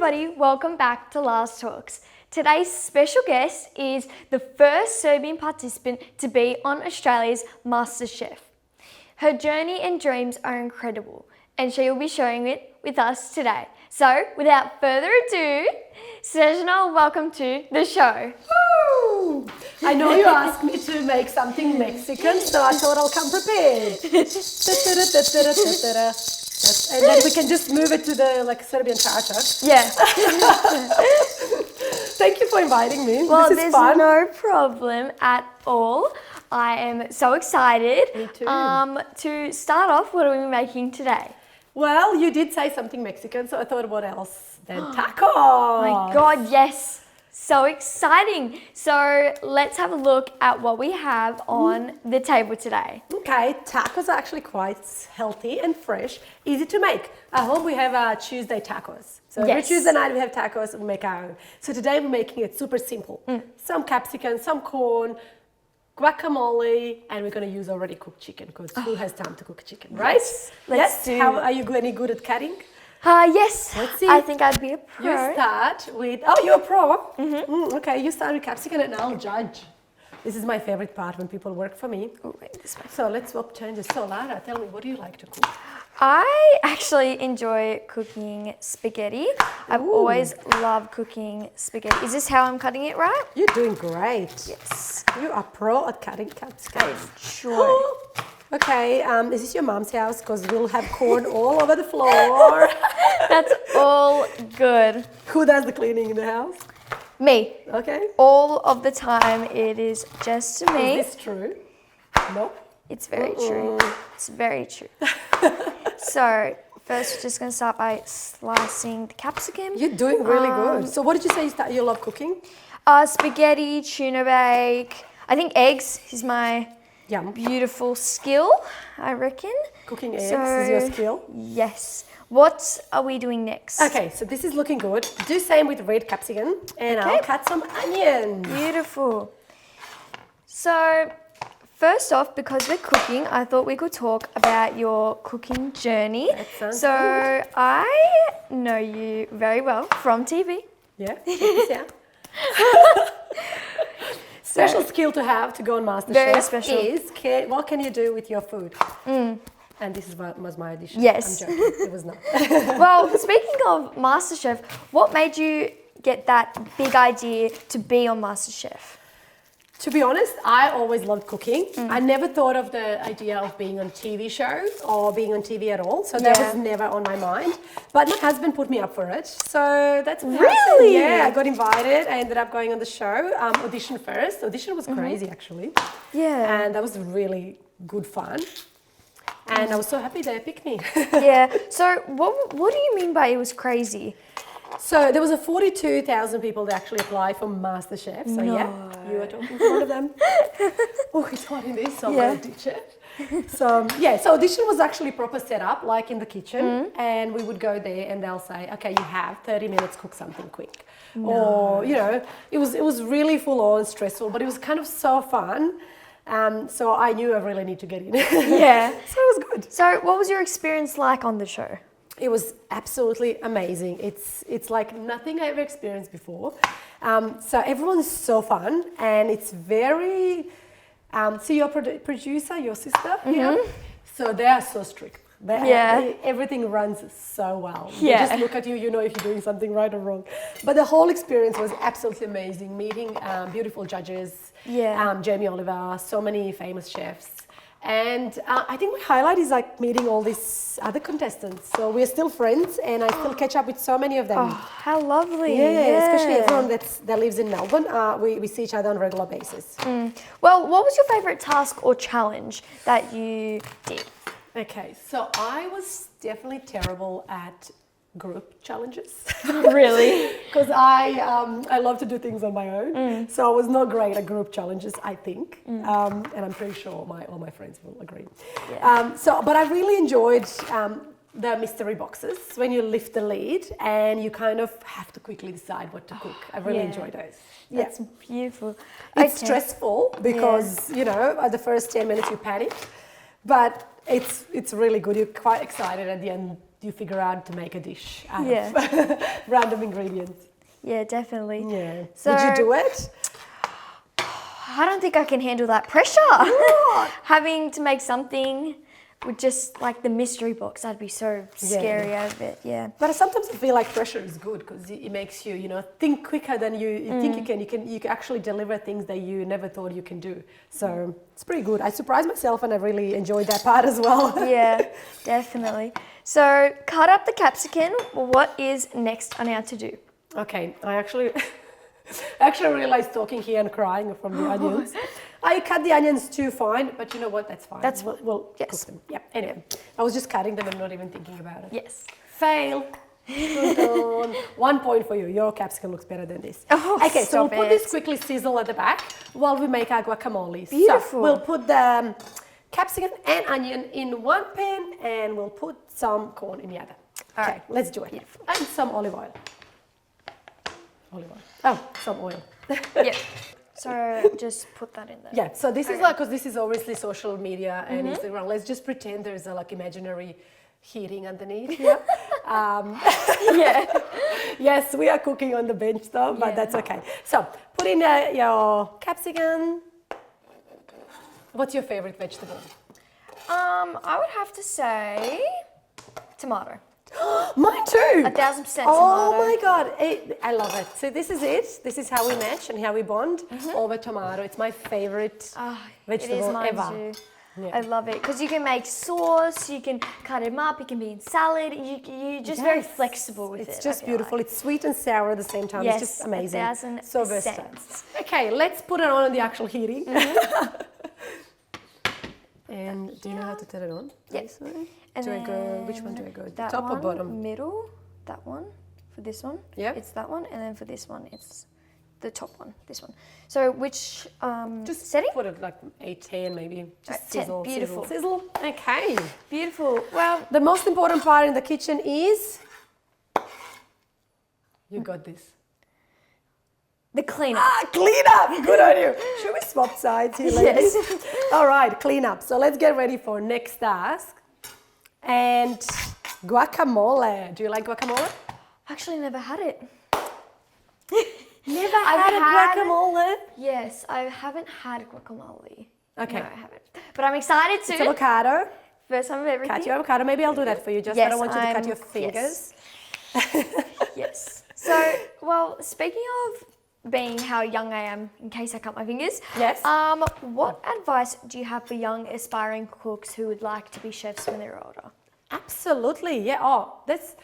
everybody, welcome back to Lara's Talks. Today's special guest is the first Serbian participant to be on Australia's MasterChef. Her journey and dreams are incredible and she will be sharing it with us today. So without further ado, Snezana, welcome to the show. Woo! I know you asked me to make something Mexican, so I thought I'll come prepared. And then we can just move it to the Serbian charter. Yeah. Thank you for inviting me. Well, this is there's fun. no problem at all. I am so excited. Me too. To start off, what are we making today? Well, you did say something Mexican, so I thought what else than tacos. Oh my God, yes. So exciting. So let's have a look at what we have on the table today. Okay, tacos are actually quite healthy and fresh, easy to make. At home we have Tuesday tacos. So every Yes. Tuesday night we have tacos and we make our own. So today we're making it super simple. Some capsicum, some corn, guacamole, and we're going to use already cooked chicken because who has time to cook chicken, right? Let's do. How are you any good at cutting? Yes. Let's see. I think I'd be a pro. You start with, you're a pro. Okay, you start with capsicum and I'll judge. This is my favorite part when people work for me. Oh, wait, this way. So let's swap changes. So Lara, tell me, what do you like to cook? I actually enjoy cooking spaghetti. I've always loved cooking spaghetti. Is this how I'm cutting it right? You're doing great. Yes. You are pro at cutting capsicum. Sure. Okay, is this your mom's house? Because we'll have corn all over the floor. That's all good. Who does the cleaning in the house? Me. Okay. All of the time, it is just me. Is this true? Nope. It's very true. It's very true. So, first we're just going to start by slicing the capsicum. You're doing really good. So what did you say you love cooking? Spaghetti, tuna bake. I think eggs is my Yum. beautiful skill, I reckon. Cooking eggs is your skill? Yes. What are we doing next? Okay, so this is looking good. Do same with red capsicum and I'll cut some onions. Beautiful. So, first off, because we're cooking, I thought we could talk about your cooking journey. That sounds so, good. I know you very well from TV. Yeah, check this out. Special skill to have to go on MasterChef Very special. is what can you do with your food? And this was my audition. Yes. I'm joking. It was not. Well, speaking of MasterChef, what made you get that big idea to be on MasterChef? To be honest, I always loved cooking. I never thought of the idea of being on TV shows or being on TV at all. So that was never on my mind. But my husband put me up for it. So that's what happened. Really? Yeah, I got invited. I ended up going on the show. Audition first. Audition was crazy actually. Yeah. And that was really good fun. And I was so happy they picked me. Yeah. So what do you mean by it was crazy? So there was 42,000 people that actually applied for MasterChef. So yeah, you are talking to one of them. Oh, it's hot in this, so I'm going to ditch it. So yeah, so audition was actually proper setup, like in the kitchen. And we would go there and they'll say, okay, you have 30 minutes, cook something quick. Or, you know, it was really full on, stressful, but it was kind of so fun. So I knew I really need to get in. Yeah. So it was good. So what was your experience like on the show? It was absolutely amazing. It's like nothing I ever experienced before. So everyone's so fun and it's very, so your producer, your sister, so they are so strict. Everything runs so well. They just look at you, you know if you're doing something right or wrong. But the whole experience was absolutely amazing. Meeting beautiful judges, Jamie Oliver, so many famous chefs. And I think my highlight is like meeting all these other contestants. So we're still friends and I still catch up with so many of them. Oh, how lovely. Yeah, especially everyone that lives in Melbourne. We see each other on a regular basis. Well, what was your favourite task or challenge that you did? Okay, so I was definitely terrible at group challenges. Really? Because I love to do things on my own. So I was not great at group challenges, I think. And I'm pretty sure all my friends will agree. Yeah. But I really enjoyed the mystery boxes when you lift the lid and you kind of have to quickly decide what to cook. I really enjoy those. That's beautiful. It's stressful because, you know, at the first 10 minutes you panic. But it's really good. You're quite excited at the end you figure out to make a dish out Yeah. of random ingredients. Yeah, definitely. Yeah. So- Would you do it? I don't think I can handle that pressure. Having to make something with just like the mystery box, I'd be so scary of it. Yeah. But sometimes I feel like pressure is good because it makes you, think quicker than you think you can. You can actually deliver things that you never thought you can do. So it's pretty good. I surprised myself and I really enjoyed that part as well. Yeah, definitely. So cut up the capsicum. What is next on our to-do? Okay, I actually realized talking here and crying from the onions. I cut the onions too fine, but you know what? That's fine. That's we'll yes. cook them. Yeah. Anyway, I was just cutting them and not even thinking about it. Yes. Fail. Dun-dun. 1 point for you. Your capsicum looks better than this. Oh, okay, so we'll stop put it. this quickly sizzle at the back while we make our guacamole. Beautiful. So we'll put the capsicum and onion in one pan and we'll put some corn in the other. All Okay, right. let's do it. Beautiful. And some olive oil. Olive oil. Oh, some oil. Yeah. So just put that in there. Yeah, so this is like, because this is obviously social media and Instagram, let's just pretend there's a like imaginary heating underneath here. Yeah. Yes, we are cooking on the bench though, but Yeah. that's okay. So put in your capsicum. What's your favorite vegetable? I would have to say tomato. Mine too. 1,000% Oh tomato. my God, I love it. So this is it. This is how we match and how we bond over tomato. It's my favorite vegetable It is mine ever. too. Yeah. I love it because you can make sauce, you can cut them up, it can be in salad. You're just very Yes. flexible with it. It's I just feel beautiful. like. It's sweet and sour at the same time. Yes, It's just amazing. 1,000%. So versatile. Okay, let's put it on the actual heating. And do you know how to turn it on? Yes. Do I go? Which one do I go? That Top or one, bottom? middle, that one, for this one. Yeah. It's that one, and then for this one, it's the top one, this one. So which Just setting? put it like 8, 10 maybe. Just 10, sizzle, beautiful. sizzle, sizzle. Okay. Beautiful. Well, The most important part in the kitchen is you got this. the cleanup. Clean up. Good on you. Should we swap sides here, ladies? Yes. All right, clean up. So let's get ready for next task. And guacamole. Do you like guacamole? Actually, never had it. Never I've had a had- guacamole. Yes, I haven't had guacamole. Okay. No, I haven't. But I'm excited It's to. avocado. First time of everything. Cut your avocado. Maybe I'll do that for you. Just I Yes, don't want you to cut I'm- your fingers. Yes. So, well, speaking of being how young I am, in case I cut my fingers. Yes. What advice do you have for young aspiring cooks who would like to be chefs when they're older? Absolutely. Yeah. Oh, that's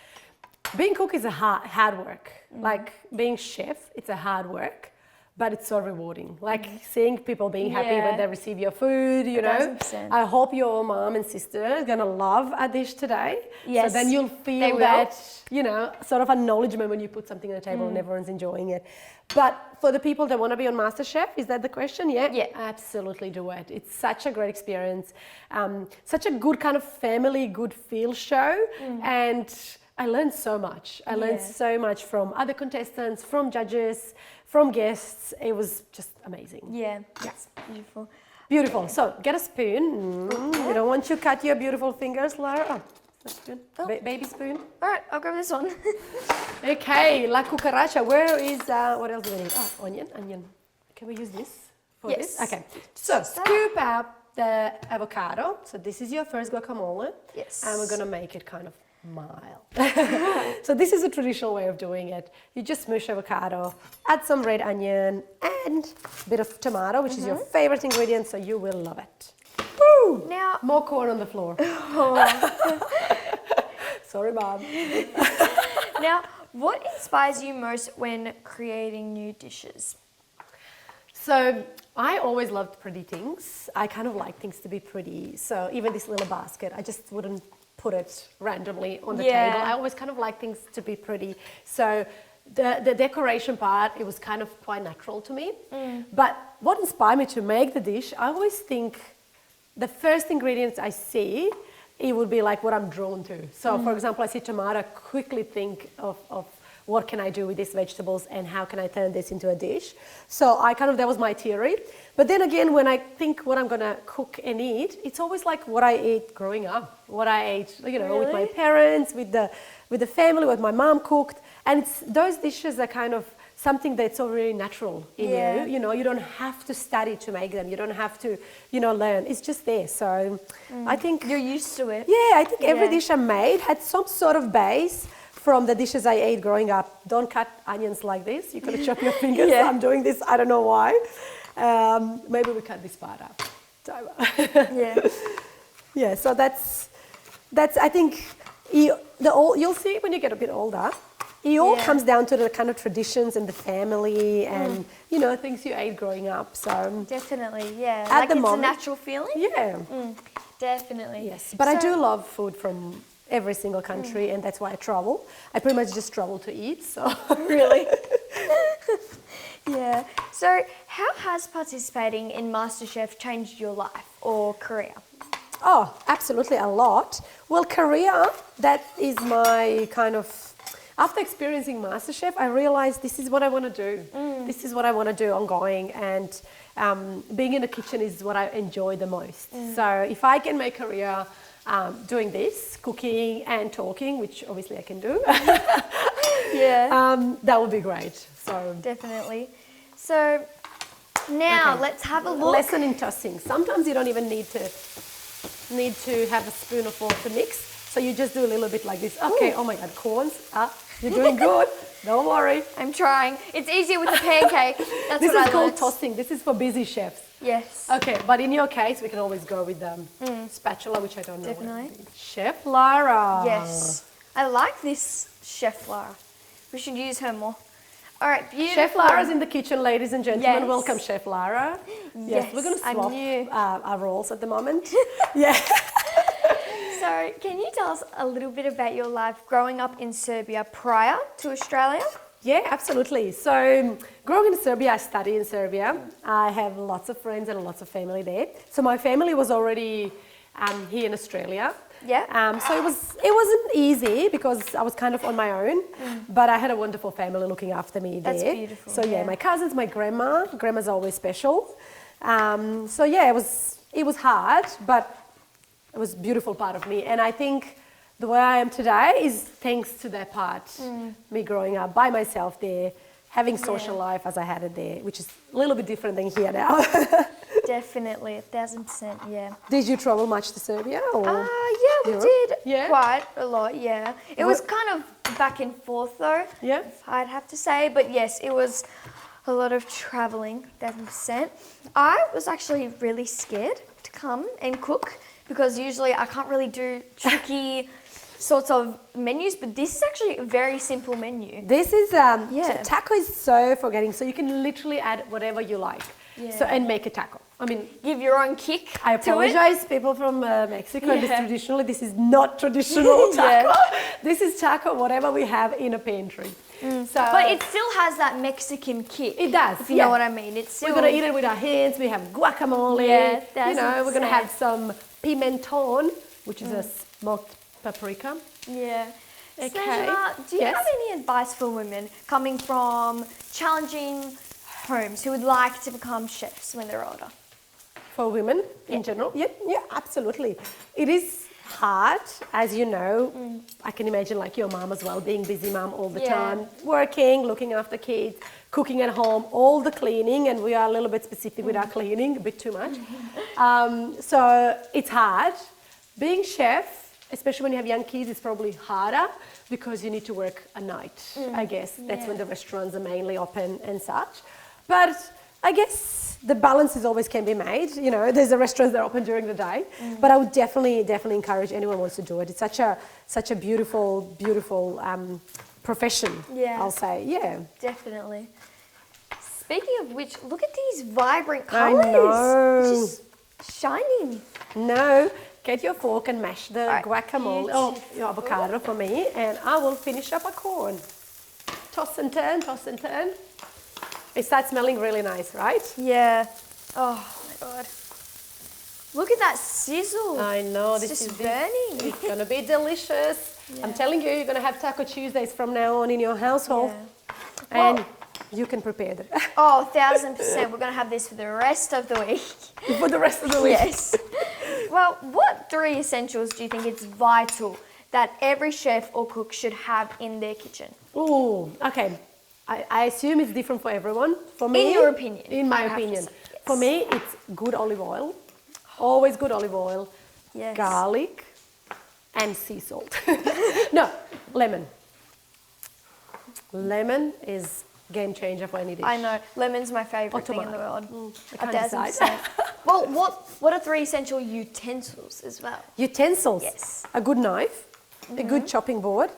being cook is a hard work. Like being chef, it's a hard work, but it's so rewarding. Like seeing people being happy when Yeah. they receive your food, you know. 1,000%. I hope your mom and sister are gonna love a dish today. Yes, So then you'll they feel will. that, sort of acknowledgement when you put something on the table and everyone's enjoying it. But for the people that want to be on MasterChef, is that the question? Yeah? Yeah. Absolutely do it. It's such a great experience. Such a good kind of family, good feel show. And I learned so much. I learned Yeah. so much from other contestants, from judges, from guests. It was just amazing. Yeah, that's beautiful. Beautiful. So get a spoon. We don't want you to cut your beautiful fingers, Lara. Oh, a spoon. Baby spoon. All right, I'll grab this one. Okay, la cucaracha. Where is, what else do we need? Oh, onion. Can we use this for Yes. this? Okay. So scoop out the avocado. So this is your first guacamole. Yes. And we're going to make it kind of mild. So this is a traditional way of doing it. You just smush avocado, add some red onion and a bit of tomato, which is your favorite ingredient, so you will love it. Woo! Now, More corn on the floor. Sorry, Bob. now, what inspires you most when creating new dishes? So I always loved pretty things. I kind of like things to be pretty. So even this little basket, I just wouldn't put it randomly on the Yeah. table. I always kind of like things to be pretty. So the decoration part, it was kind of quite natural to me. But what inspired me to make the dish, I always think the first ingredients I see, it would be like what I'm drawn to. So for example, I see tomato, I quickly think of what can I do with these vegetables and how can I turn this into a dish. So that was my theory. But then again, when I think what I'm gonna cook and eat, it's always like what I ate growing up, what I ate, with my parents, with the family, what my mom cooked. And those dishes are kind of something that's already natural in you. You don't have to study to make them. You don't have to, learn. It's just there. So I think you're used to it. Yeah, I think every dish I made had some sort of base from the dishes I ate growing up. Don't cut onions like this. You're gonna chop your fingers. I'm doing this. I don't know why. Maybe we cut this part up. Yeah. So that's. I think you'll see when you get a bit older. It all comes down to the kind of traditions and the family and things you ate growing up. So definitely, yeah. At the it's moment, a natural feeling. Yeah. Definitely. Yes, but I do love food from every single country, and that's why I travel. I pretty much just travel to eat. So really. Yeah. So how has participating in MasterChef changed your life or career? Oh, absolutely a lot. Well, career, that is my kind of... After experiencing MasterChef, I realized this is what I want to do. This is what I want to do ongoing, and being in the kitchen is what I enjoy the most. So if I can make a career doing this, cooking and talking, which obviously I can do, that would be great. So definitely. So now let's have a look. Lesson in tossing. Sometimes you don't even need to have a spoon or fork to mix. So you just do a little bit like this. Okay, oh my God, corns. You're doing good. Don't worry. I'm trying. It's easier with the pancake. That's this what is called tossing. This is for busy chefs. Yes. Okay, but in your case, we can always go with the spatula, which I don't know. Definitely. Chef Lara. Yes. I like this Chef Lara. We should use her more. All right, beautiful. Chef Lara's in the kitchen, ladies and gentlemen. Yes. Welcome, Chef Lara. Yes, we're going to swap our roles at the moment. Yeah. So, can you tell us a little bit about your life growing up in Serbia prior to Australia? Yeah, absolutely. So, growing in Serbia, I studied in Serbia. I have lots of friends and lots of family there. So, my family was already here in Australia. Yeah. So it wasn't easy because I was kind of on my own, but I had a wonderful family looking after me there. That's beautiful. So my cousins, my grandma. Grandma's always special. So it was hard, but it was a beautiful part of me. And I think the way I am today is thanks to that part. Me growing up by myself there, having social life as I had it there, which is a little bit different than here now. Definitely, 1000%, yeah. Did you travel much to Serbia? Or yeah, we did quite a lot, yeah. It was kind of back and forth though, I'd have to say. But yes, it was a lot of traveling, 1000%. I was actually really scared to come and cook because usually I can't really do tricky sorts of menus, but this is actually a very simple menu. This is, taco is so forgetting, so you can literally add whatever you like. So and make a taco. I mean, give your own kick. I apologize, people from Mexico. This is not traditional taco. This is taco, whatever we have in a pantry. So, but it still has that Mexican kick. It does. If you know what I mean. It's still... We're gonna eat it with our hands. We have guacamole. Yeah, we're gonna have some pimenton, which is a smoked paprika. Yeah. Okay. Snezana, do you have any advice for women coming from challenging homes who would like to become chefs when they're older? For women in general? Yeah, absolutely. It is hard, as you know. I can imagine like your mom as well, being busy mom all the time, working, looking after kids, cooking at home, all the cleaning, and we are a little bit specific with our cleaning, a bit too much. So it's hard. Being chef, especially when you have young kids, is probably harder because you need to work at night, I guess. That's when the restaurants are mainly open and such. But I guess the balances always can be made. You know, there's the restaurants that are open during the day. But I would definitely encourage anyone who wants to do it. It's such a beautiful profession, I'll say. Yeah. Definitely. Speaking of which, look at these vibrant colours. I know. It's just shining. No. Get your fork and mash the guacamole, your avocado for me, and I will finish up a corn. Toss and turn, toss and turn. It starts smelling really nice, right? Yeah. Oh my God. Look at that sizzle. I know. It's just burning. It's going to be delicious. I'm telling you, you're going to have Taco Tuesdays from now on in your household. Yeah. And Well, you can prepare them. Oh, 1,000%. We're going to have this for the rest of the week. For the rest of the week. Yes. Well, what 3 essentials do you think it's vital that every chef or cook should have in their kitchen? Oh, okay. I assume it's different for everyone. For me, In your opinion. In my I have to opinion. say, yes. For me, it's good olive oil. Always good olive oil. Yes. Garlic and sea salt. No, lemon. Lemon is game changer for any dish. I know. Lemon's my favourite thing in the tomato. world. I can't decide. 1,000%. Well, what are 3 essential utensils as well? Utensils. Yes. A good knife, a good chopping board,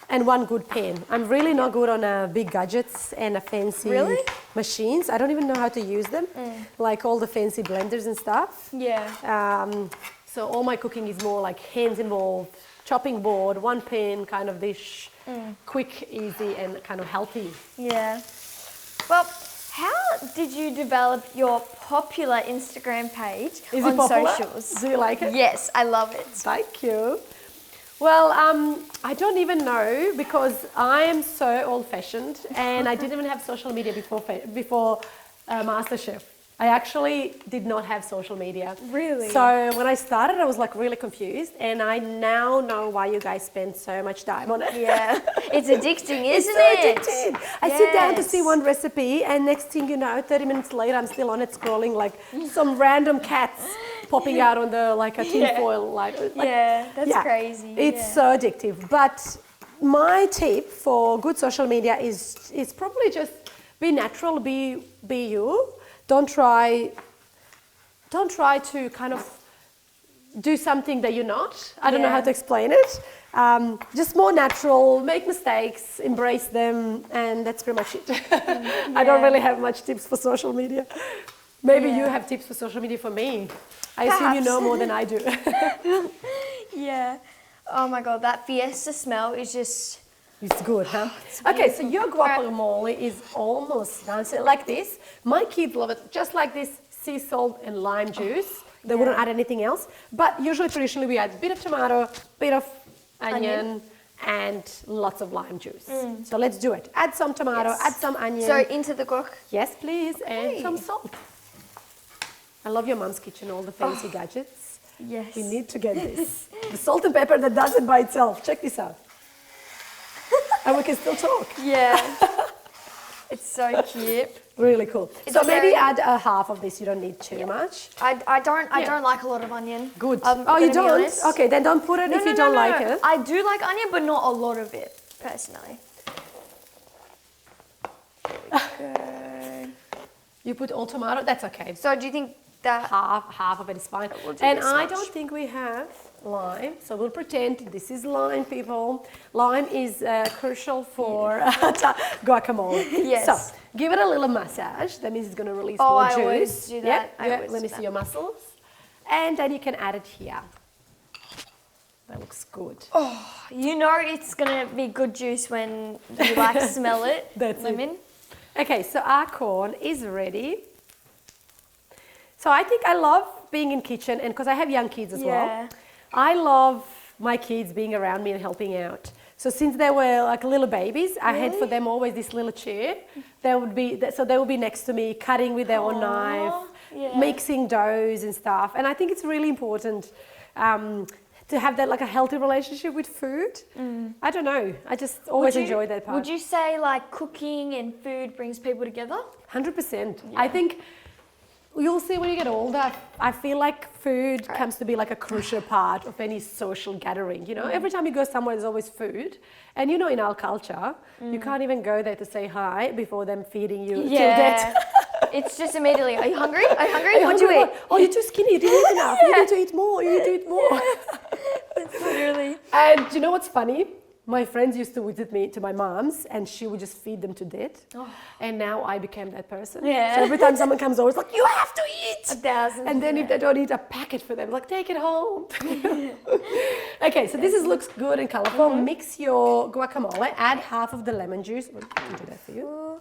and 1 good pan. I'm really not good on big gadgets and fancy Really? machines. I don't even know how to use them, like all the fancy blenders and stuff. Yeah. So all my cooking is more like hands involved, chopping board, 1 pan kind of dish, quick, easy, and kind of healthy. Yeah. Well, how did you develop your popular Instagram page Is on it popular? socials? Do you like it? Yes, I love it. Thank you. Well, I don't even know because I am so old-fashioned and I didn't even have social media before MasterChef. I actually did not have social media. Really? So when I started, I was like really confused, and I now know why you guys spend so much time on it. Yeah. It's addicting, isn't It's so it? addicting. I sit down to Yes. see one recipe, and next thing you know, 30 minutes later, I'm still on it scrolling like some random cats popping out on the like a tinfoil Yeah, that's crazy. It's so addictive. But my tip for good social media is probably just be natural, be you. Don't try to kind of do something that you're not. I don't know how to explain it. Just more natural, make mistakes, embrace them, and that's pretty much it. I don't really have much tips for social media. Maybe you have tips for social media for me. I assume you know more than I do. Yeah. Oh my God, that fiesta smell is just... It's good, huh? Okay, so your guacamole is almost done. So like this, my kids love it. Just like this, sea salt and lime juice. They wouldn't add anything else. But usually, traditionally, we add a bit of tomato, bit of onion, and lots of lime juice. So let's do it. Add some tomato, add some onion. So into the guac. Yes, please, and some salt. I love your mum's kitchen, all the fancy gadgets. Yes. We need to get this. The salt and pepper that does it by itself. Check this out. And we can still talk. Yeah. It's so cute. Really cool. It's so maybe very- add a half of this. You don't need too much. I don't like a lot of onion. Good. I'm Oh, you gonna be don't? honest. Okay, then don't put it if you don't like it. I do like onion, but not a lot of it, personally. Okay. You put all tomato. That's okay. So do you think that... Half of it is fine. We'll do And this I much. don't think we have lime, so we'll pretend this is lime, people. Lime is crucial for guacamole. Yes. So give it a little massage. That means it's going to release Oh, more I juice. always do that. I always Let me do see that. your muscles. And then you can add it here. That looks good. Oh, you know it's going to be good juice when you like smell it. That's it. Lemon. Okay, so our corn is ready. So I think I love being in kitchen, and because I have young kids as well, I love my kids being around me and helping out. So since they were like little babies, I had for them always this little chair. They would be next to me, cutting with their own knife, mixing doughs and stuff. And I think it's really important to have that like a healthy relationship with food. I don't know. I just always enjoy that part. Would you say like cooking and food brings people together? 100%. I think you'll see when you get older, I feel like food comes to be like a crucial part of any social gathering. You know, every time you go somewhere, there's always food. And you know, in our culture, you can't even go there to say hi before them feeding you till death. It's just immediately, are you hungry? Are you hungry? What do you eat? Oh, you're too skinny, you didn't eat enough. You need to eat more, you need to eat more. Literally. And you know what's funny? My friends used to visit me to my mom's, and she would just feed them to death. And now I became that person. Yeah. So every time someone comes over, it's like, you have to eat. 1,000. And then if they don't eat, a packet for them, like, take it home. Okay, so this looks good and colorful. Mix your guacamole, add half of the lemon juice. I'll do that for you.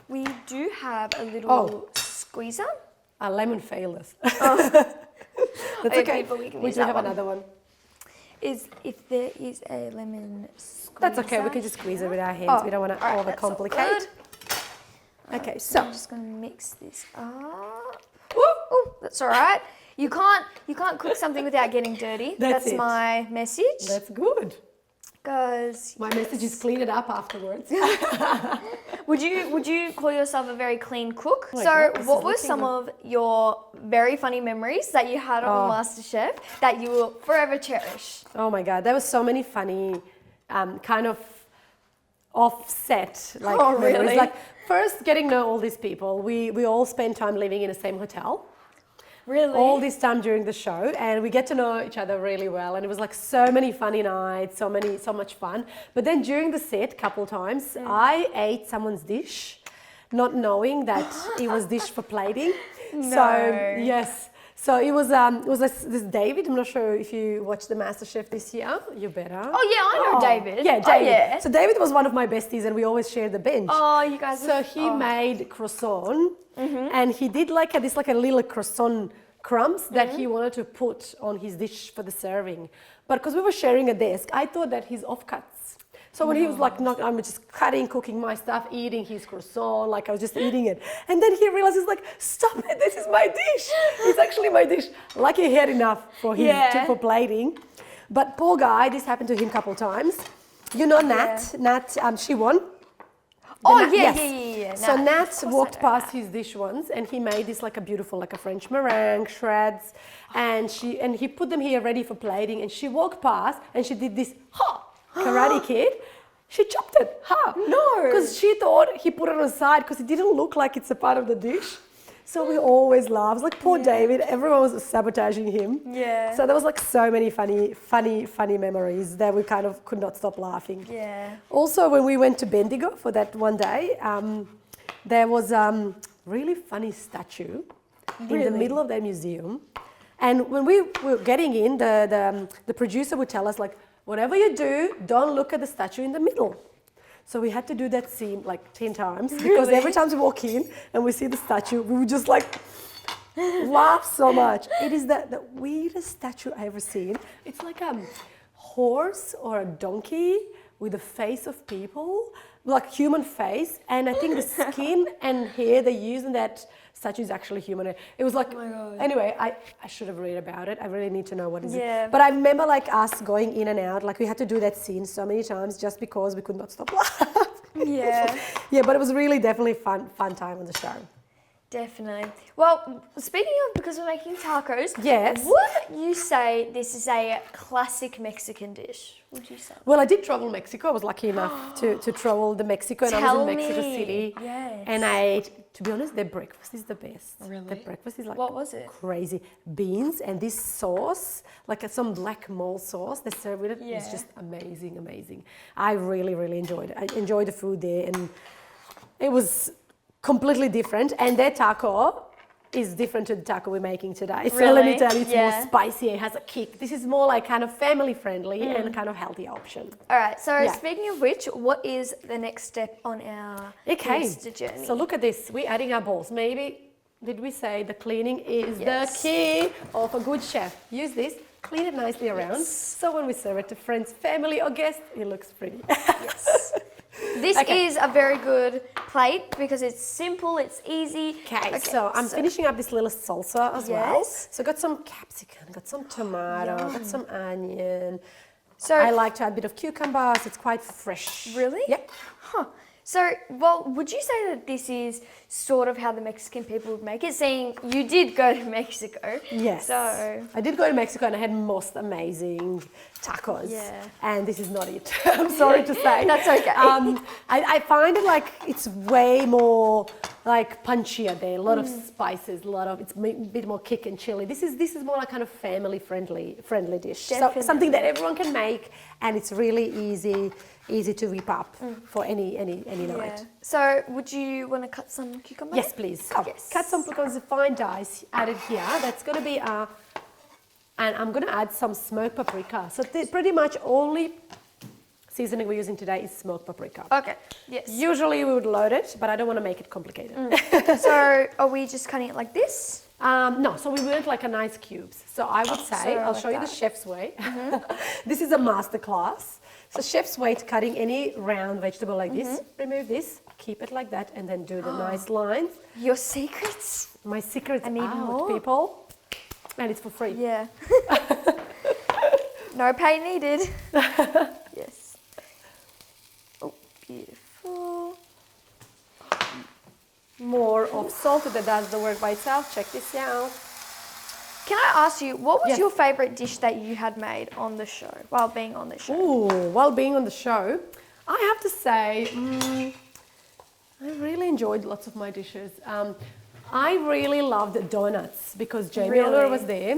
We do have a little squeezer. Our lemon failed us. That's okay. People, we can We use do that have one. another one. if there is a lemon squeeze. That's okay. We can just squeeze it with our hands. We don't want to overcomplicate. Okay, so I'm just gonna mix this up. Ooh, that's all right. You can't cook something without getting dirty. That's it. My message. That's good. Because My message is clean it up afterwards. would you call yourself a very clean cook? Oh my So God, this what is were looking some good. of your very funny memories that you had on MasterChef that you will forever cherish? Oh my God, there was so many funny kind of offset like memories. Really? Like first getting to know all these people. We all spend time living in the same hotel. Really? All this time during the show, and we get to know each other really well, and it was like so many funny nights, so much fun. But then during the set, couple times, I ate someone's dish, not knowing that it was dish for plating. No. So yes, so it was this David. I'm not sure if you watched the MasterChef this year. You better. Oh yeah, I know David. Yeah, Oh, David. yeah. So David was one of my besties, and we always shared the bench. Oh, you guys. So he made croissant, and he did like a little croissant crumbs that he wanted to put on his dish for the serving. But because we were sharing a desk, I thought that his offcuts. So when he was like, "No, I'm just cooking my stuff, eating his croissant, like I was just eating it," and then he realized he's like, "Stop it! This is my dish. It's actually my dish." Lucky he had enough for his for plating. But poor guy, this happened to him a couple times. You know, Nat, she won. Oh yeah. So Nat walked past his dish once, and he made this like a beautiful, like a French meringue shreds, and he put them here ready for plating. And she walked past, and she did this Karate Kid. She chopped it, No. because she thought he put it on the side because it didn't look like it's a part of the dish. So we always laughed. Like poor David, everyone was sabotaging him. Yeah. So there was like so many funny memories that we kind of could not stop laughing. Yeah. Also, when we went to Bendigo for that one day, there was really funny statue in the middle of that museum. And when we were getting in, the producer would tell us like, whatever you do, don't look at the statue in the middle. So we had to do that scene like 10 times because every time we walk in and we see the statue, we would just like laugh so much. It is the weirdest statue I've ever seen. It's like a horse or a donkey with the face of people, like human face. And I think the skin and hair they use in that statue is actually human hair. It was like, anyway, I should have read about it. I really need to know what is it. But I remember like us going in and out, like we had to do that scene so many times just because we could not stop laughing. Yeah, but it was really definitely fun time on the show. Definitely. Well, speaking of, because we're making tacos, yes. Would you say this is a classic Mexican dish? Would you say? Well, I did travel Mexico. I was lucky enough to travel the Mexico, and I was in Mexico City. Yes. And I ate, to be honest, their breakfast is the best. Really? Their breakfast is like what was it? Crazy. Beans and this sauce, like some black mole sauce they serve with it. Yeah. It's just amazing. I really enjoyed it. I enjoyed the food there, and it was completely different, and their taco is different to the taco we're making today. So let me tell you, it's more spicy, it has a kick. This is more like kind of family friendly and kind of healthy option. All right, so speaking of which, what is the next step on our fiesta journey? So look at this, we're adding our balls. Maybe, did we say the cleaning is the key of a good chef? Use this, clean it nicely around, so when we serve it to friends, family or guests, it looks pretty. Yes. This is a very good plate because it's simple, it's easy. Okay, so I'm finishing up this little salsa as well. So got some capsicum, got some tomato, got some onion. So I like to add a bit of cucumber, so it's quite fresh. Really? Yep. Huh. So, well, would you say that this is sort of how the Mexican people would make it, seeing you did go to Mexico? Yes. So I did go to Mexico and I had most amazing tacos. Yeah. And this is not it. I'm sorry to say. That's okay. I find it like it's way more like punchier there. A lot of spices, it's a bit more kick and chili. This is more like kind of family friendly dish. Definitely. So something that everyone can make, and it's really easy to whip up for any night. So would you want to cut some cucumber? Yes, please. Cut some cucumbers, fine dice added here. That's going to be and I'm going to add some smoked paprika. So pretty much only seasoning we're using today is smoked paprika. Okay, yes. Usually we would load it, but I don't want to make it complicated. So are we just cutting it like this? No, so we want like a nice cubes. So I would say, So I'll like show you the that. chef's way. This is a master class. So chef's way to cutting any round vegetable like this. Remove this, keep it like that, and then do the nice lines. Your secrets? My secret's I need out, more. people. And it's for free. Yeah. No pay needed. Yes. Oh, beautiful. More of salt that does the work by itself. Check this out. Can I ask you, what was Yes. your favourite dish that you had made on the show, while being on the show? Ooh, while being on the show, I have to say, I really enjoyed lots of my dishes. I really loved donuts because Jamie Oliver Really? was there.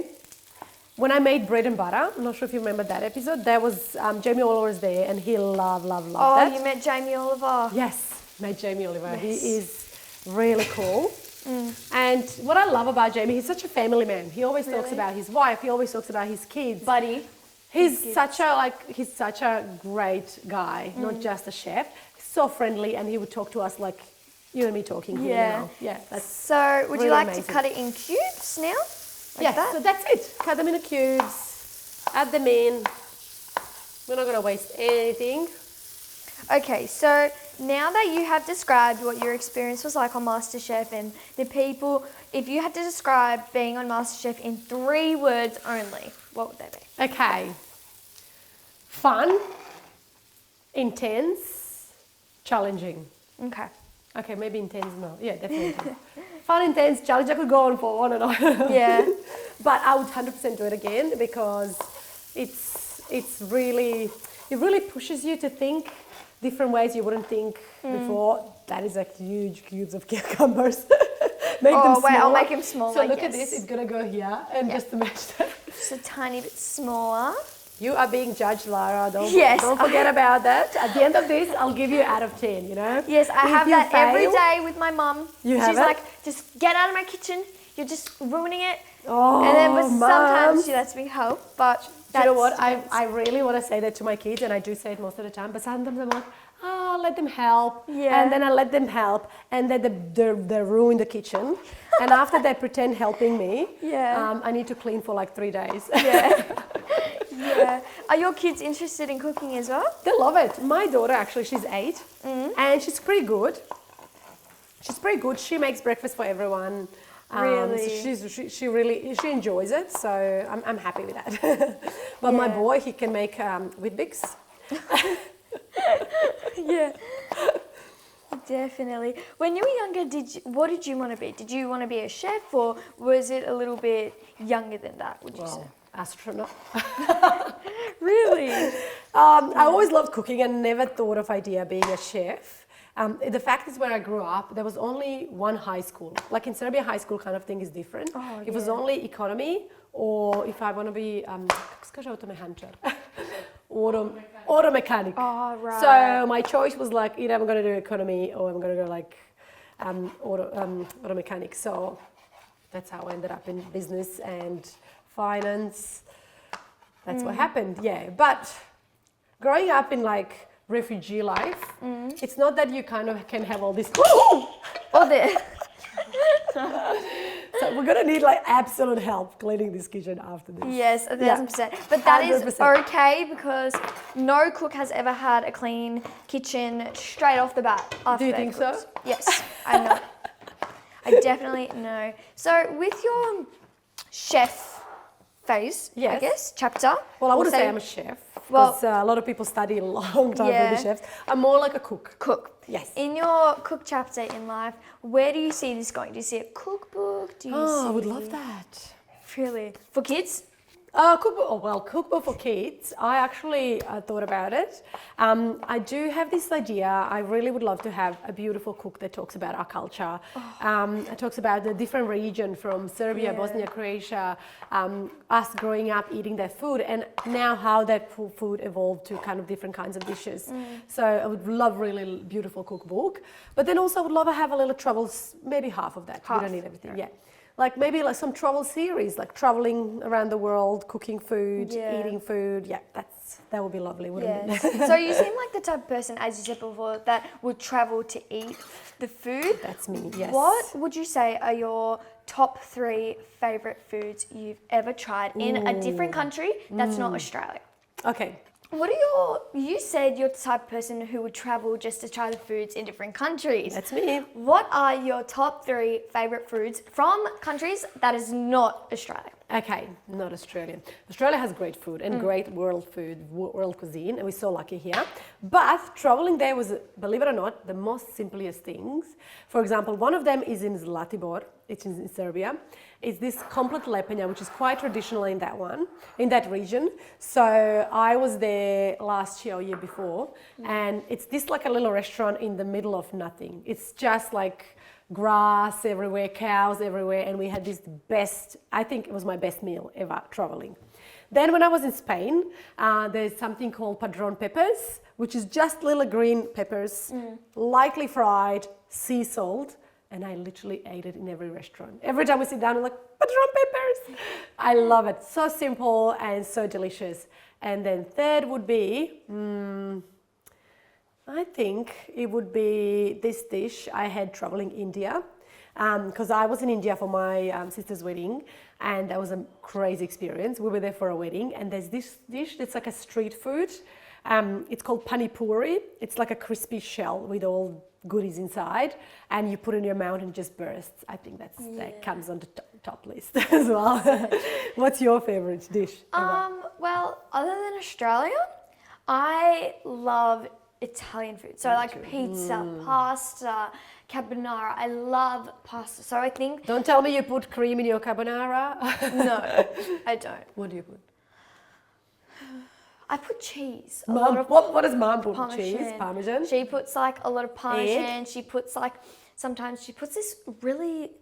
When I made bread and butter, I'm not sure if you remember that episode, there was Jamie Oliver was there and he loved Oh, that. you met Jamie Oliver. Yes, made Jamie Oliver. Yes. He is really cool. And what I love about Jamie, he's such a family man. He always talks Really? about his wife. He always talks about his kids. Buddy. He's such a great guy, not just a chef. He's so friendly, and he would talk to us like you and me talking here Yeah. now. Yeah, that's So would you really like amazing. to cut it in cubes now? Like yes. that? So that's it. Cut them into cubes. Add them in. We're not gonna waste anything. Okay, so now that you have described what your experience was like on MasterChef and the people, if you had to describe being on MasterChef in 3 words only, what would they be? Okay. Fun, intense, challenging. Okay. Okay, maybe intense. No, yeah, definitely. Fun, intense, challenging. I could go on for on and on. Yeah. But I would 100% do it again because it's really, it really pushes you to think different ways you wouldn't think before. That is like huge cubes of cucumbers. Make them Oh, wait, I'll smaller. make them smaller, So look yes. at this, it's gonna go here and Yeah. just to match that. Just a tiny bit smaller. You are being judged, Lara. Yes, Don't forget about that. At the end of this, I'll give you out of 10, you know? Yes, I If have you that every fail- day with my mum. You have She's it? like, just get out of my kitchen. You're just ruining it. Oh, And then but sometimes Mum. she lets me help, but Do you know what? that's- I really want to say that to my kids, and I do say it most of the time, but sometimes I'm like, oh, I'll let them help. Yeah. And then I let them help, and then they ruin the kitchen. And after they pretend helping me, Yeah. I need to clean for like 3 days. Yeah. Yeah. Are your kids interested in cooking as well? They love it. My daughter, actually, she's 8, and she's pretty good. She's pretty good. She makes breakfast for everyone. Really? So she really enjoys it. So I'm happy with that. But my Yeah. boy, he can make Weet-Bix. Yeah. Definitely. When you were younger, what did you want to be? Did you want to be a chef, or was it a little bit younger than that, would you say? Well, astronaut. Really? I always loved cooking and never thought of idea being a chef. The fact is, where I grew up, there was only one high school. Like in Serbia, high school kind of thing is different. Oh, It was yeah. only economy, or if I want to be, kako se kaže automehančar? Auto mechanic. Oh, right. So my choice was like, either I'm going to do economy or I'm going to go like auto mechanic. So that's how I ended up in business and finance. That's what happened, yeah. But growing up in like refugee life, it's not that you kind of can have all this. Oh, there. So we're gonna need like absolute help cleaning this kitchen after this. Yes, 1,000%. Yeah. But that is 100%. okay because no cook has ever had a clean kitchen straight off the bat after Do you they think so? cooked. Yes, I know. I definitely know. So with your chef phase, I Yes. guess, chapter. Well, I we'll wouldn't say I'm a chef Well- because a lot of people study a long time Yeah. to be chefs. I'm more like a cook. cook. Yes. In your cook chapter in life, where do you see this going? Do you see a cookbook? Do you see... I would love that. Really? For kids? Cookbook for kids. I actually thought about it. I do have this idea. I really would love to have a beautiful cook that talks about our culture. It talks about the different region from Serbia, Yeah. Bosnia, Croatia, us growing up eating their food, and now how that food evolved to kind of different kinds of dishes. So I would love really beautiful cookbook. But then also I would love to have a little travels, maybe half of that. We Half, don't need everything. right. Yeah. like maybe like some travel series, like traveling around the world, cooking food, eating food. Yeah, that would be lovely, wouldn't it? So you seem like the type of person, as you said before, that would travel to eat the food. That's me, yes. What would you say are your top 3 favourite foods you've ever tried in a different country that's not Australia? Okay. What are you said you're the type of person who would travel just to try the foods in different countries. That's me. What are your top 3 favourite foods from countries that is not Australia? Okay, not Australian. Australia has great food and great world cuisine, and we're so lucky here. But traveling there was, believe it or not, the most simplest things. For example, one of them is in Zlatibor, it's in Serbia. It's this complet lepanja, which is quite traditional in that region. So I was there last year or year before, and it's this like a little restaurant in the middle of nothing. It's just like grass everywhere, cows everywhere, and we had this I think it was my best meal ever traveling. Then when I was in Spain, there's something called padron peppers, which is just little green peppers, lightly fried, sea salt, and I literally ate it in every restaurant. Every time we sit down, I'm like, padron peppers! I love it. So simple and so delicious. And then third would be, I think it would be this dish I had traveling India, because I was in India for my sister's wedding, and that was a crazy experience. We were there for a wedding, and there's this dish that's like a street food. It's called pani puri. It's like a crispy shell with all goodies inside, and you put it in your mouth and it just bursts. I think that comes on the top list as well. What's your favorite dish? Well, other than Australia, I love Italian food. So like pizza, pasta, carbonara. I love pasta. So I think... Don't tell me you put cream in your carbonara. No, I don't. What do you put? I put cheese. What does Mom put? Parmesan. Cheese? Parmesan? She puts like a lot of Parmesan. Egg? She puts like, sometimes she puts this really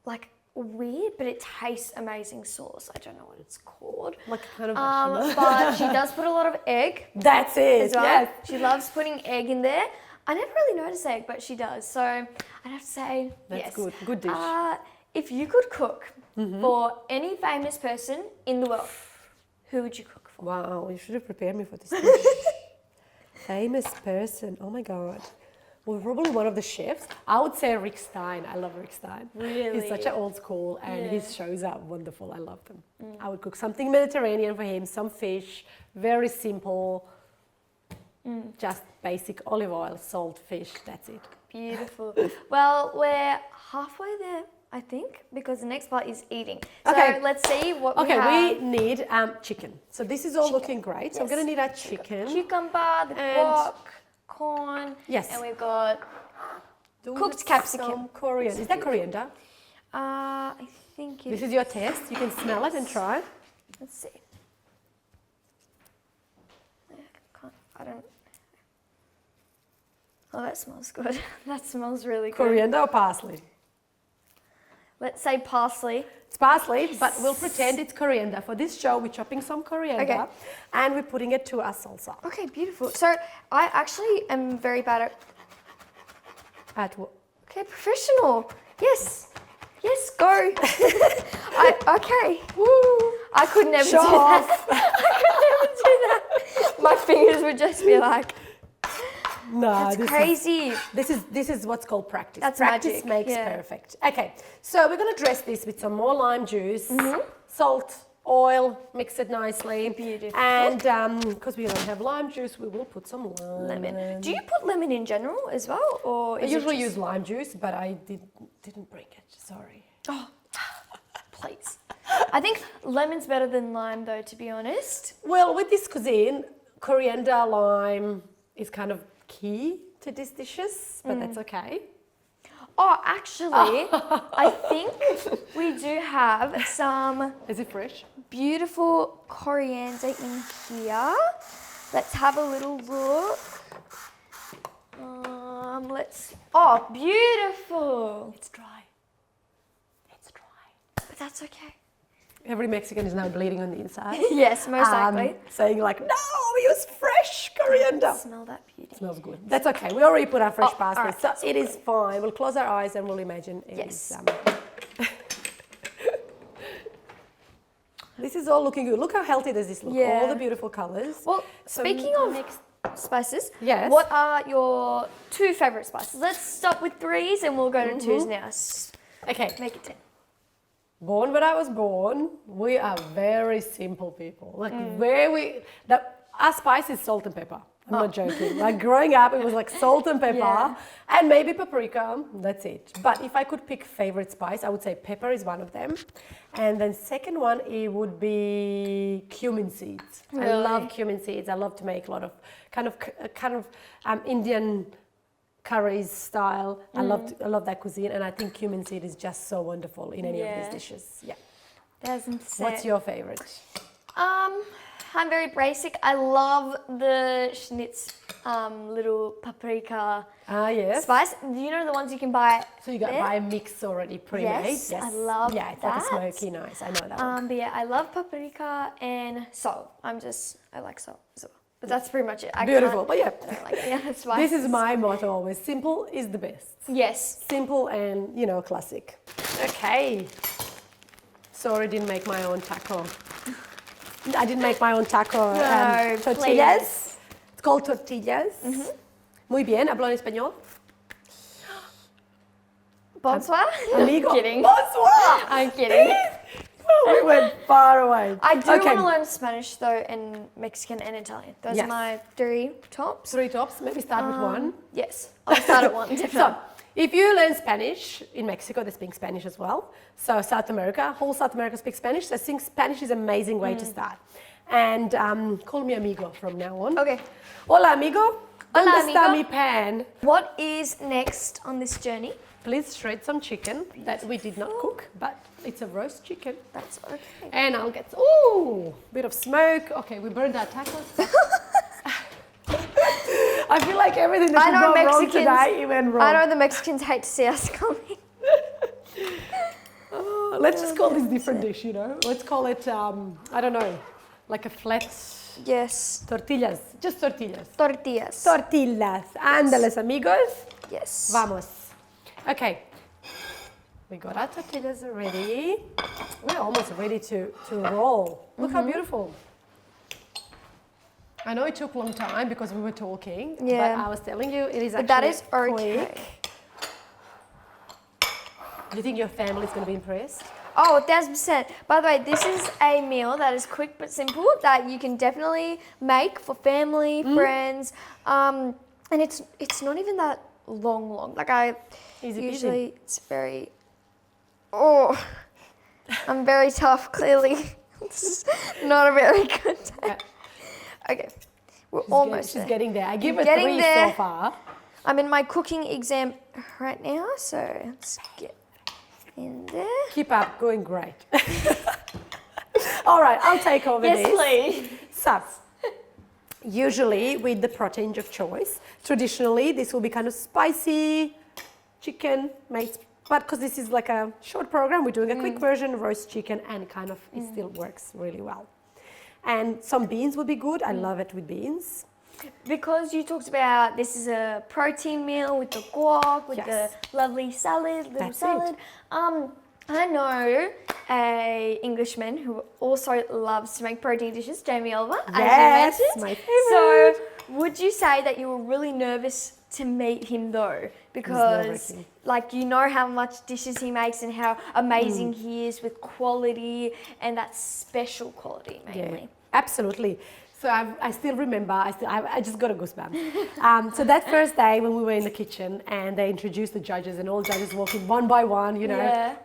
like weird, but it tastes amazing sauce. I don't know what it's called. Like kind of bechamel. But she does put a lot of egg. That's it. As well. Yes. She loves putting egg in there. I never really notice egg, but she does. So I'd have to say that's yes. good. Good dish. If you could cook for any famous person in the world, who would you cook for? Wow, you should have prepared me for this dish. Famous person. Oh my God. Well, probably one of the chefs. I would say Rick Stein. I love Rick Stein. Really? He's such an old school, and his shows are wonderful. I love them. I would cook something Mediterranean for him, some fish, very simple, just basic olive oil, salt, fish, that's it. Beautiful. Well, we're halfway there, I think, because the next part is eating. So let's see what we have. Okay, we need chicken. So this is all looking great. So we're going to need our chicken. Cucumber, the guac, corn. Yes. And we've got cooked capsicum. Some coriander. Is that coriander? I think This is your test. You can smell it and try. Let's see. I don't... Oh, that smells good. That smells really good. Coriander or parsley? Let's say parsley. It's parsley, but we'll pretend it's coriander. For this show, we're chopping some coriander and we're putting it to our salsa. Okay, beautiful. So I actually am very bad At what? Okay, professional. Yes. Yes, go. Okay. Woo. I could never do that. I could never do that. My fingers would just be like... No, that's crazy. This is what's called practice. That's practice magic. makes perfect. Okay, so we're going to dress this with some more lime juice, salt, oil, mix it nicely. Beautiful. And because we don't have lime juice, we will put some lemon. Do you put lemon in general as well, or I usually use lime juice, but I didn't bring it. Sorry. Oh, please. I think lemon's better than lime, though, to be honest. Well, with this cuisine, coriander, lime is kind of key to these dishes, but that's okay. Oh, actually, I think we do have some... Is it fresh? Beautiful coriander in here. Let's have a little look. Oh, beautiful. It's dry. It's dry. But that's okay. Every Mexican is now bleeding on the inside. Yes, most likely. Saying like, no, we use fresh coriander. Smell that beauty. It smells good. That's okay. We already put our fresh parsley, right, so it is fine. We'll close our eyes and we'll imagine it is. This is all looking good. Look how healthy does this look. Yeah. All the beautiful colors. Well, speaking of spices, Yes. what are your 2 favorite spices? Let's start with 3s and we'll go to 2s now. Okay. Make it 10. Born when I was born, we are very simple people. Like our spice is salt and pepper. I'm not joking. Like growing up, it was like salt and pepper and maybe paprika. That's it. But if I could pick favorite spice, I would say pepper is one of them. And then second one, it would be cumin seeds. Really? I love cumin seeds. I love to make a lot of kind of Indian curries style. I love that cuisine, and I think cumin seed is just so wonderful in any of these dishes. Yeah. 1000%. What's your favorite? I'm very basic. I love the Schnitz little paprika Yes. spice. Do you know the ones you can buy? So you got there? buy a mix already pre-made. Yes, I love Yeah, it's that. like a smoky, nice. I know that one. But yeah, I love paprika and salt. I like salt as well. But that's pretty much it. Beautiful, but yeah. I don't like the other This spices. is my motto always. Simple is the best. Yes. Simple and, classic. Okay. Sorry, didn't make my own taco. I didn't make my own taco. No, tortillas. please. It's called tortillas. Muy bien, hablo en español. Bonsoir? Amigo. I'm kidding. Bonsoir. I'm kidding. We went far away. I do want to learn Spanish though, and Mexican and Italian. Those are Yes. my 3 tops. 3 tops. Maybe start with one. Yes, I'll start at 1, definitely. So, if you learn Spanish, in Mexico they speak Spanish as well. So South America, whole South America speaks Spanish. So I think Spanish is an amazing way to start. And call me amigo from now on. Okay. Hola amigo. Hola, ¿Dónde está amigo? mi pan? What is next on this journey? Please shred some chicken that we did not cook, but it's a roast chicken. That's okay. And I'll get, bit of smoke. Okay, we burned our tacos. I feel like everything that could go wrong today, it went wrong. I know the Mexicans hate to see us coming. Let's just call this different dish, Let's call it, I don't know, like a flat Yes. tortillas. Just tortillas. Tortillas. Tortillas. Ándales, amigos. Yes. Vamos. Okay. We got our tortillas ready. We're almost ready to roll. Look how beautiful. I know it took a long time because we were talking, but I was telling you it is actually But that is okay. quick. Do you think your family's going to be impressed? Oh, 1000%. By the way, this is a meal that is quick but simple that you can definitely make for family, friends, and it's not even that long. Like Easy usually it's very. Oh, I'm very tough. Clearly, it's not a very good day. Yeah. Okay, we're almost She's there. getting there. I give her Getting 3 there. so far. I'm in my cooking exam right now, so let's get in there. Keep up, going great. All right, I'll take over this. Yes, please. So, usually with the protein of choice, traditionally this will be kind of spicy chicken made, but because this is like a short program, we're doing a quick version, roast chicken, and it still works really well. And some beans would be good. I love it with beans. Because you talked about this is a protein meal with the guac, with Yes. the lovely salad, little That's salad. it. I know a Englishman who also loves to make protein dishes, Jamie Oliver, Yes, as you mentioned. my So, favourite. would you say that you were really nervous to meet him though? Because, nerve-wracking. like, you know how much dishes he makes and how amazing he is with quality and that special quality mainly. Yeah, absolutely. So I still remember, I just got a goosebump. So that first day when we were in the kitchen and they introduced the judges and all judges walking one by one,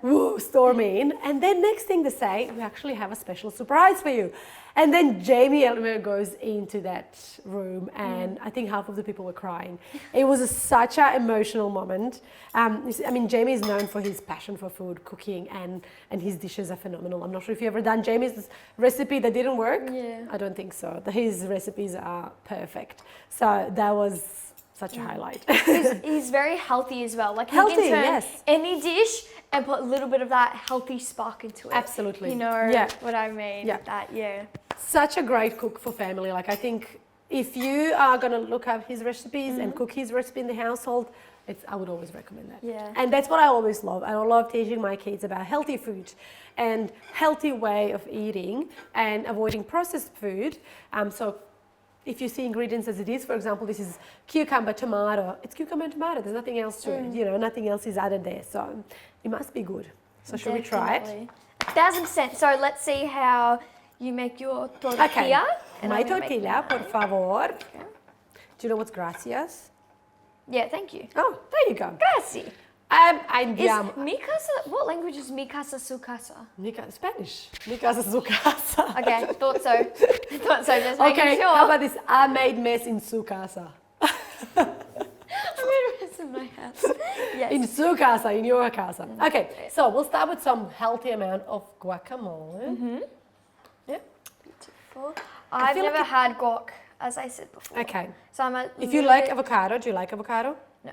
woo, storm in. And then next thing they say, we actually have a special surprise for you. And then Jamie Oliver goes into that room and I think half of the people were crying. It was such an emotional moment. Jamie is known for his passion for food, cooking, and his dishes are phenomenal. I'm not sure if you've ever done Jamie's recipe that didn't work. Yeah. I don't think so. His recipes are perfect. So that was such a highlight. He's very healthy as well. Like he Healthy, can turn yes. any dish and put a little bit of that healthy spark into it. Absolutely. You know Yeah. what I mean? Yeah. That, yeah. Such a great cook for family. Like I think if you are going to look up his recipes and cook his recipe in the household, I would always recommend that. Yeah. And that's what I always love. I love teaching my kids about healthy food and healthy way of eating and avoiding processed food. So if you see ingredients as it is, for example, this is cucumber, tomato. It's cucumber and tomato. There's nothing else to it. You know, nothing else is added there. So it must be good. So should we try it? 1000%. So let's see how you make your tortilla. Okay. And My I'm gonna make tortilla, por mine. favor. Okay. Do you know what's gracias? Yeah, thank you. Oh, there you go. Gracias. Andiamo. Is mi casa, what language is mi casa su casa? Spanish. Mi casa su casa. Okay, thought so. Thought so, just making Okay, sure. how about this? I made mess in su casa. I made a mess in my house. Yes. In su casa, in your casa. Okay, so we'll start with some healthy amount of guacamole. Yeah. I've feel like never it- had guac, as I said before. Okay. So I'm If you like avocado, do you like avocado? No.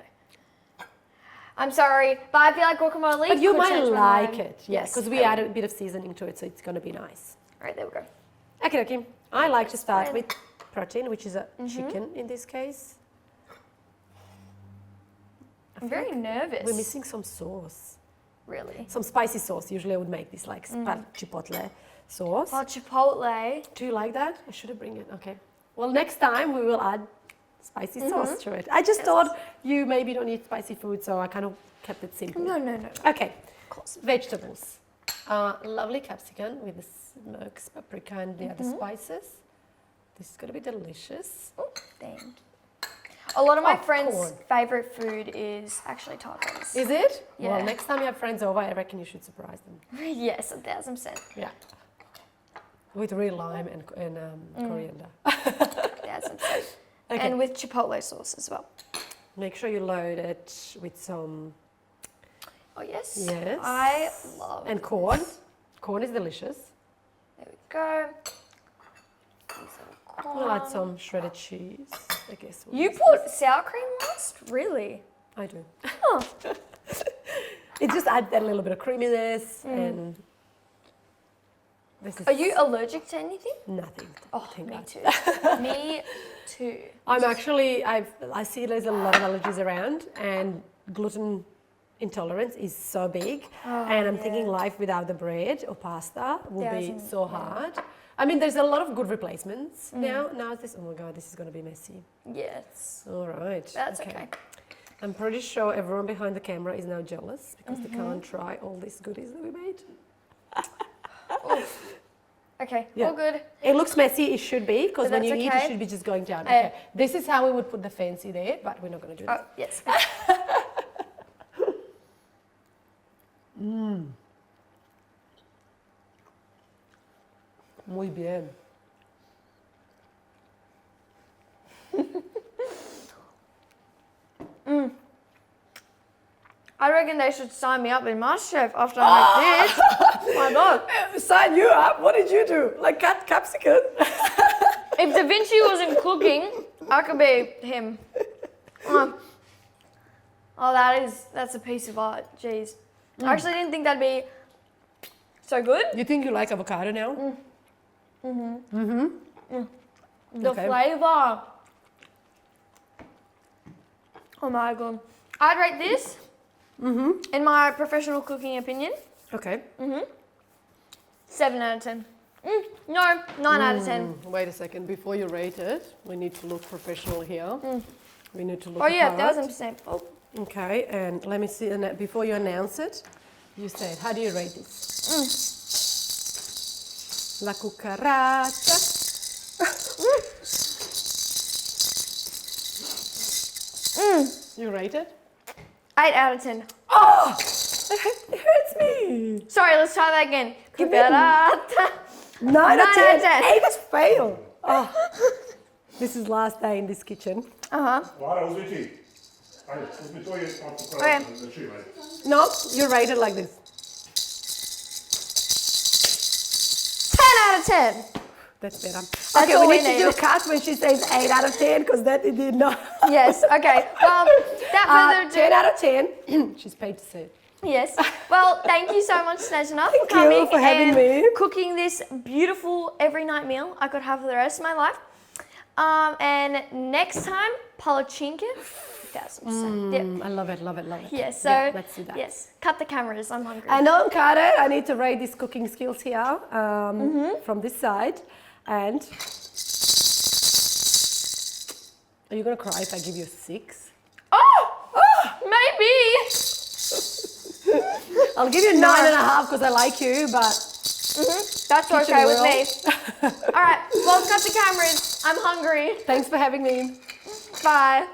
I'm sorry, but I feel like guacamole. But you could might change my like mind. it, yes, because we added a bit of seasoning to it, so it's going to be nice. All right, there we go. Okay, okay. I like to start fine. with protein, which is a chicken in this case. I'm very nervous. We're missing some sauce, Really? some spicy sauce. Usually I would make this like chipotle sauce. Oh, chipotle. Do you like that? I should have bring it. Okay. Well, next time we will add spicy sauce to it. I just thought you maybe don't eat spicy food, so I kind of kept it simple. No. Okay. Vegetables. Lovely capsicum with the smoked paprika and the other spices. This is going to be delicious. Oh, thank you. A lot of my Oh, friends' corn. favorite food is actually tacos. Is it? Yeah. Well, next time you have friends over, I reckon you should surprise them. Yes, 1000%. Yeah. With real lime and coriander. 1000%. Okay. And with chipotle sauce as well. Make sure you load it with some... Oh, yes. Yes. I love And corn. Corn is delicious. There we go. Some We'll add corn. some shredded cheese, I guess. we'll You use put sour cream last? Really? I do. Oh. It just adds that little bit of creaminess and this is Are you allergic to anything? nothing. Oh, Thank me God. too. Me too. I'm actually, I see there's a lot of allergies around and gluten intolerance is so big and I'm thinking life without the bread or pasta will be so hard. I mean, there's a lot of good replacements now. Now it's this, oh my God, this is going to be messy. Yes. All right. That's okay. I'm pretty sure everyone behind the camera is now jealous because they can't try all these goodies that we made. Okay, Yeah. all good. It looks messy, it should be, because But when you that's eat, okay. it should be just going down. Okay. This is how we would put the fancy there, but we're not going to do that. Oh, yes. Muy bien. I reckon they should sign me up in MasterChef after I make this. My God. Sign you up? What did you do? Like cut capsicum? If Da Vinci wasn't cooking, I could be him. Oh, that's a piece of art. Jeez. I actually didn't think that'd be so good. You think you like avocado now? The Okay. flavor. Oh my God. I'd rate this, in my professional cooking opinion, Okay. 7 out of 10. No, 9 out of 10. Wait a second. Before you rate it, we need to look professional here. We need to look Oh yeah, apart. 1000%. Oh, Okay, and let me see, before you announce it, you said, how do you rate this? La cucaracha. You rate it? 8 out of 10. Oh, it hurts me. Sorry, let's try that again. Give me- 9 9 out of 10. out of 10. 8 fail. Oh. This is last day in this kitchen. Uh-huh. Lara, uzmi ti. Ajde, uzmi to i ako Okay. da čivaj. No, you rate it like this. 10 out of 10. That's better. That's Okay, all we we need to do a need. cut when she says 8 out of 10 because that it did not. Yes, okay. Well, without further 10 ado, out of 10. She's paid to say it. yes. Well, thank you so much, Snezana, for Thank you coming for having and me. cooking this beautiful every night meal I could have for the rest of my life. And next time, palachinka. That's what I'm saying. I love it, love it, love it. Yeah, so Yeah, let's do that. yes, cut the cameras. I'm hungry. I know, cut it. I need to rate these cooking skills here from this side. And are you gonna cry if I give you a 6? Maybe. I'll give you 9.5 because I like you, but That's okay with me. will. All right, well, cut the cameras. I'm hungry. Thanks for having me. Bye.